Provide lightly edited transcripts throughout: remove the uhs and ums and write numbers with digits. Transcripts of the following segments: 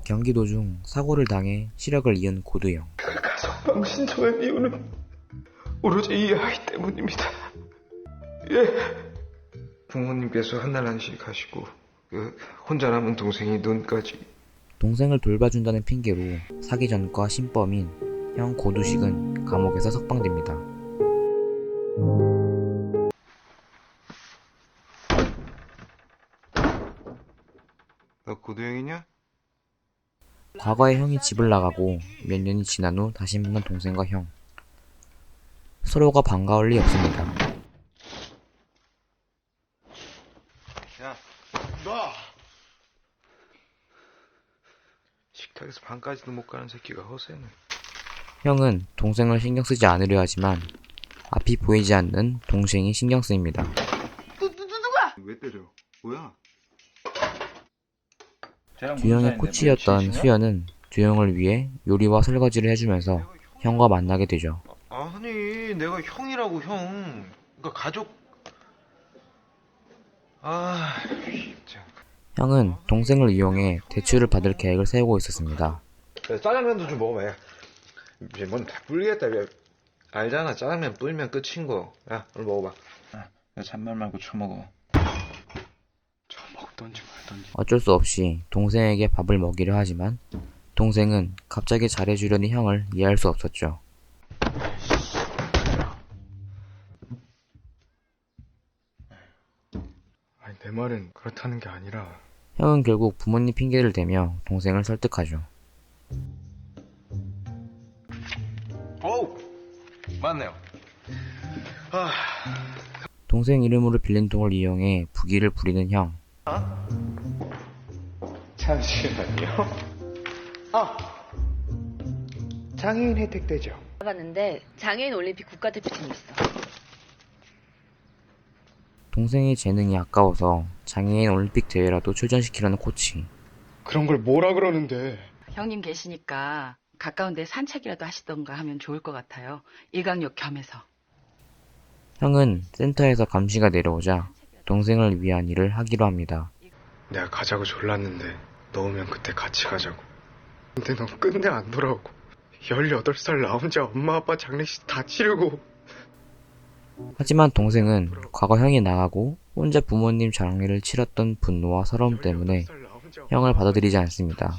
경기도 중 사고를 당해 시력을 잃은 고두영. 가석방 신청한 이유는 오로지 이 아이 때문입니다. 예. 부모님께서 한날 한씩 가시고 혼자 남은 동생이 눈까지. 동생을 돌봐준다는 핑계로 사기 전과 신범인 형 고두식은 감옥에서 석방됩니다. 너 고두영이냐? 과거에 형이 집을 나가고 몇 년이 지난 후 다시 만난 동생과 형. 서로가 반가울 리 없습니다. 야, 너! 식탁에서 방까지도 못 가는 새끼가 허세네. 형은 동생을 신경 쓰지 않으려 하지만 앞이 보이지 않는 동생이 신경 쓰입니다. 왜 때려? 뭐야? 두영의 코치였던 수연은 두영을 위해 요리와 설거지를 해주면서 형과 만나게 되죠. 아니, 내가 형이라고, 형. 그러니까 가족. 아, 진짜. 형은 동생을 이용해 대출을 받을 계획을 세우고 있었습니다. 짜장면도 좀 먹어봐. 이제 뭔 다 불리겠다. 알잖아, 짜장면 불면 끝인 거. 야, 오늘 먹어봐. 야, 잔말 말고 처먹어. 처먹던지 말던지. 어쩔 수 없이 동생에게 밥을 먹이려 하지만 동생은 갑자기 잘해주려는 형을 이해할 수 없었죠. 아니, 내 말은 그렇다는 게 아니라. 형은 결국 부모님 핑계를 대며 동생을 설득하죠. 어우, 맞네요. 동생 이름으로 빌린 돈을 이용해 부기를 부리는 형. 잠시만요. 장애인 혜택되죠? 봤는데 장애인 올림픽 국가대표팀이었어. 동생의 재능이 아까워서 장애인 올림픽 대회라도 출전시키려는 코치. 그런 걸 뭐라 그러는데. 형님 계시니까 가까운 데 산책이라도 하시던가 하면 좋을 것 같아요. 일광욕 겸해서. 형은 센터에서 감시가 내려오자 동생을 위한 일을 하기로 합니다. 내가 가자고 졸랐는데 너 오면 그때 같이 가자고. 근데 넌 끝내 안 돌아오고 18살 나 혼자 엄마 아빠 장례식 다 치르고. 하지만 동생은 과거 형이 나가고 혼자 부모님 장례를 치렀던 분노와 서러움 때문에 형을 받아들이지 않습니다.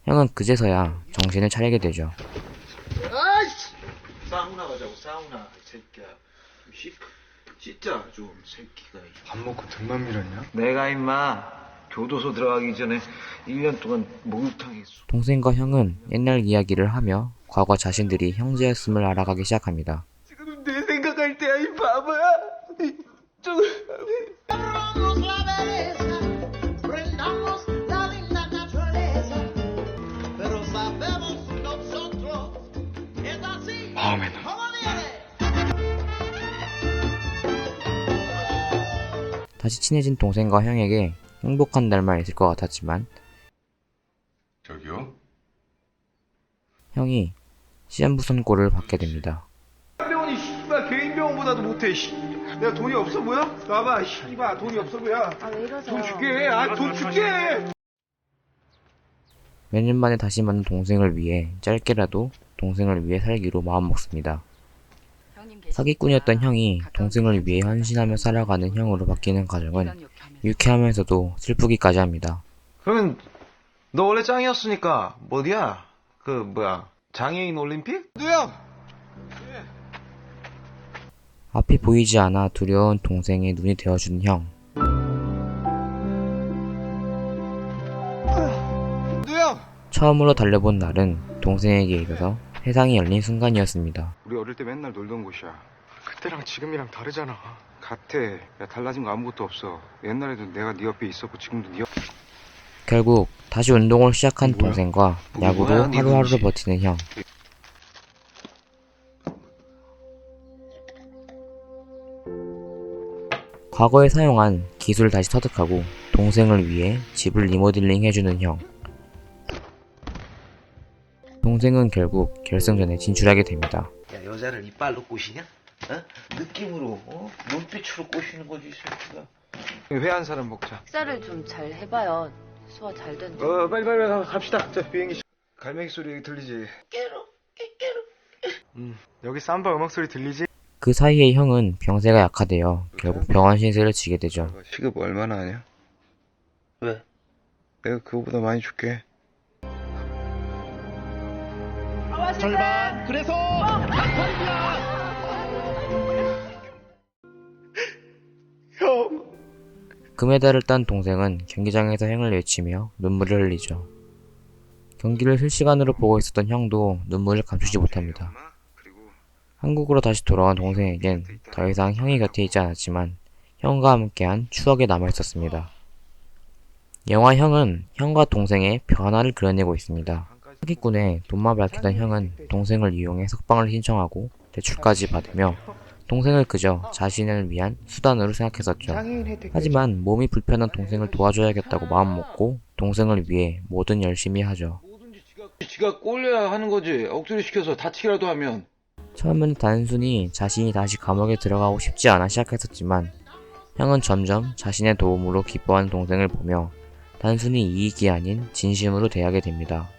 형은 그제서야 정신을 차리게 되죠. 사우나 가자고. 사우나 이 새끼야. 씻자 좀 새끼가. 밥 먹고 등만 밀었냐? 내가 임마 교도소 들어가기 전에 1년 동안 목욕탕 했어. 동생과 형은 옛날 이야기를 하며 과거 자신들이 형제였음을 알아가기 시작합니다. 지금 내 생각할 때야 이 바보야. 좀 마음에는 다시 친해진 동생과 형에게 행복한 날만 있을 것 같았지만 저기요? 형이 시한부 선고를 받게 됩니다. 병원이 씨발 개인 병원보다도 못해. 내가 돈이 없어 보여? 봐봐 씨발 돈이 없어 보여. 왜 이러세요? 돈 줄게. 돈 줄게. 몇 년 만에 다시 만난 동생을 위해 짧게라도 동생을 위해 살기로 마음먹습니다. 사기꾼이었던 형이 동생을 위해 헌신하며 살아가는 형으로 바뀌는 과정은 유쾌하면서도 슬프기까지 합니다. 그러면 너 원래 짱이었으니까 어디야? 그 뭐야 장애인 올림픽? 누야. 앞이 보이지 않아 두려운 동생의 눈이 되어주는 형. 누야. 처음으로 달려본 날은 동생에게 있어서 세상이 열린 순간이었습니다. 우리 어릴 때 맨날 놀던 곳이야. 그때랑 지금이랑 다르잖아. 같아. 야, 달라진 거 아무것도 없어. 옛날에도 내가 네 옆에 있었고 지금도 네 옆에. 결국 다시 운동을 시작한 뭐야? 동생과 야구로 뭐야, 네 하루하루를 눈치. 버티는 형. 과거에 사용한 기술을 다시 터득하고 동생을 위해 집을 리모델링 해주는 형. 동생은 결국 결승전에 진출하게 됩니다. 야, 여자를 이빨로 꼬시냐? 어? 느낌으로, 눈빛으로 꼬시는 거지, 이 새끼가. 회 한 사람 먹자. 식사를 좀 잘 해봐요. 수아 잘 된다. 빨리 갑시다. 자, 비행기. 갈매기 소리 들리지? 여기 삼바 음악 소리 들리지? 그 사이에 형은 병세가 약화되어 결국 병원 신세를 지게 되죠. 시급 얼마나 하냐? 왜? 내가 그거보다 많이 줄게. 절반. 그래서 약탈이야. 형! 금메달을 딴 동생은 경기장에서 형을 외치며 눈물을 흘리죠. 경기를 실시간으로 보고 있었던 형도 눈물을 감추지 못합니다. 한국으로 다시 돌아온 동생에겐 더 이상 형이 곁에 있지 않았지만 형과 함께한 추억이 남아있었습니다. 영화 형은 형과 동생의 변화를 그려내고 있습니다. 사기꾼의 돈만 밝히던 형은 동생을 이용해 석방을 신청하고 대출까지 받으며 동생을 그저 자신을 위한 수단으로 생각했었죠. 하지만 몸이 불편한 동생을 도와줘야겠다고 마음먹고 동생을 위해 뭐든 열심히 하죠. 지가 꼴려야 하는 거지. 억지로 시켜서 다치기라도 하면. 처음에는 단순히 자신이 다시 감옥에 들어가고 싶지 않아 시작했었지만 형은 점점 자신의 도움으로 기뻐하는 동생을 보며 단순히 이익이 아닌 진심으로 대하게 됩니다.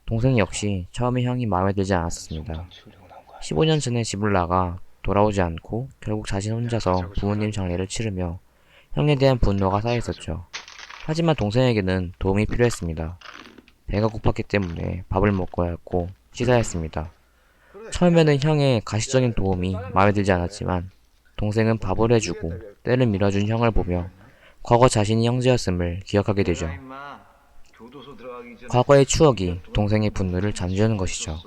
동생 역시 처음에 형이 마음에 들지 않았었습니다. 15년 전에 집을 나가 돌아오지 않고 결국 자신 혼자서 부모님 장례를 치르며 형에 대한 분노가 쌓여있었죠. 하지만 동생에게는 도움이 필요했습니다. 배가 고팠기 때문에 밥을 먹어야 했고 씻어야 했습니다. 처음에는 형의 가시적인 도움이 마음에 들지 않았지만 동생은 밥을 해주고 때를 밀어준 형을 보며 과거 자신이 형제였음을 기억하게 되죠. 과거의 추억이 동생의 분노를 잠재우는 것이죠.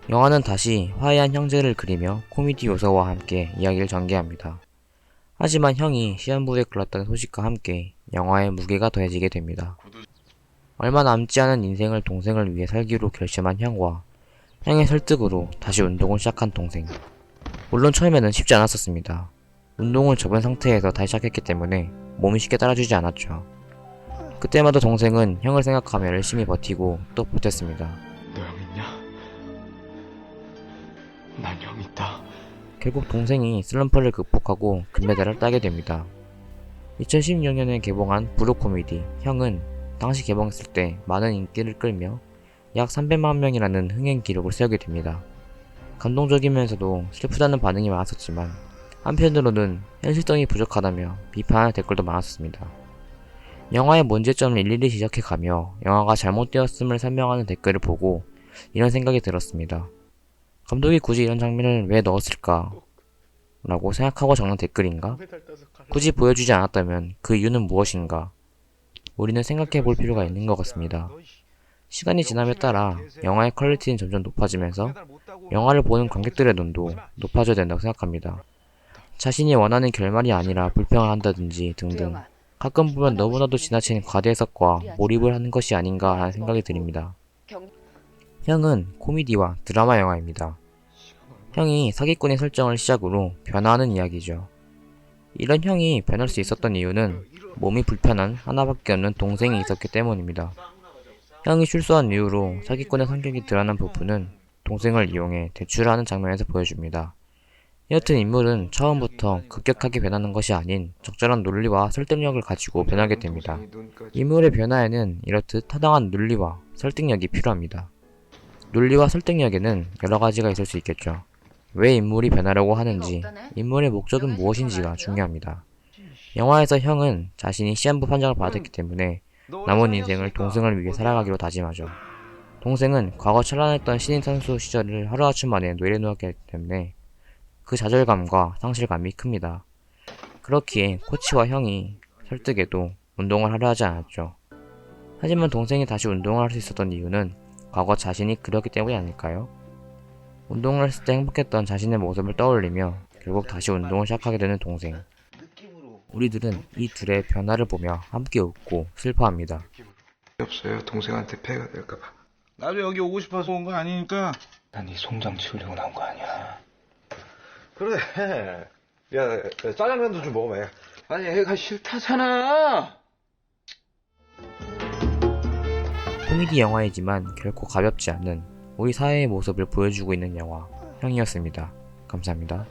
영화는 다시 화해한 형제를 그리며 코미디 요소와 함께 이야기를 전개합니다. 하지만 형이 시한부에 글렀다는 소식과 함께 영화의 무게가 더해지게 됩니다. 얼마 남지 않은 인생을 동생을 위해 살기로 결심한 형과 형의 설득으로 다시 운동을 시작한 동생. 물론 처음에는 쉽지 않았었습니다. 운동을 접은 상태에서 다시 시작했기 때문에 몸이 쉽게 따라주지 않았죠. 그때마다 동생은 형을 생각하며 열심히 버티고 또 버텼습니다. 너 형 있냐? 난 형 있다. 결국 동생이 슬럼프를 극복하고 금메달을 따게 됩니다. 2016년에 개봉한 브루 코미디 형은 당시 개봉했을 때 많은 인기를 끌며 약 300만 명이라는 흥행 기록을 세우게 됩니다. 감동적이면서도 슬프다는 반응이 많았었지만 한편으로는 현실성이 부족하다며 비판하는 댓글도 많았습니다. 영화의 문제점을 일일이 지적해가며 영화가 잘못되었음을 설명하는 댓글을 보고 이런 생각이 들었습니다. 감독이 굳이 이런 장면을 왜 넣었을까? 라고 생각하고 적는 댓글인가? 굳이 보여주지 않았다면 그 이유는 무엇인가? 우리는 생각해 볼 필요가 있는 것 같습니다. 시간이 지남에 따라 영화의 퀄리티는 점점 높아지면서 영화를 보는 관객들의 눈도 높아져야 된다고 생각합니다. 자신이 원하는 결말이 아니라 불평을 한다든지 등등 가끔 보면 너무나도 지나친 과대 해석과 몰입을 하는 것이 아닌가 하는 생각이 듭니다. 형은 코미디와 드라마 영화입니다. 형이 사기꾼의 설정을 시작으로 변화하는 이야기죠. 이런 형이 변할 수 있었던 이유는 몸이 불편한 하나밖에 없는 동생이 있었기 때문입니다. 형이 출소한 이후로 사기꾼의 성격이 드러난 부분은 동생을 이용해 대출하는 장면에서 보여줍니다. 여튼 인물은 처음부터 급격하게 변하는 것이 아닌 적절한 논리와 설득력을 가지고 변하게 됩니다. 인물의 변화에는 이렇듯 타당한 논리와 설득력이 필요합니다. 논리와 설득력에는 여러 가지가 있을 수 있겠죠. 왜 인물이 변하려고 하는지, 인물의 목적은 무엇인지가 중요합니다. 영화에서 형은 자신이 시한부 판정을 받았기 때문에 남은 인생을 동생을 위해 살아가기로 다짐하죠. 동생은 과거 찬란했던 신인 선수 시절을 하루아침 만에 내려놓았기 때문에 그 좌절감과 상실감이 큽니다. 그렇기에 코치와 형이 설득에도 운동을 하려 하지 않았죠. 하지만 동생이 다시 운동을 할 수 있었던 이유는 과거 자신이 그렸기 때문이 아닐까요? 운동을 했을 때 행복했던 자신의 모습을 떠올리며 결국 다시 운동을 시작하게 되는 동생. 우리들은 이 둘의 변화를 보며 함께 웃고 슬퍼합니다. 없어요. 동생한테 폐가 될까봐. 나도 여기 오고 싶어서 온 거 아니니까. 난 네 송장 치우려고 나온 거 아니야. 그래. 야, 짜장면도 좀 먹어봐. 야. 아니 애가 싫다잖아. 코미디 영화이지만 결코 가볍지 않은 우리 사회의 모습을 보여주고 있는 영화 형이었습니다. 감사합니다.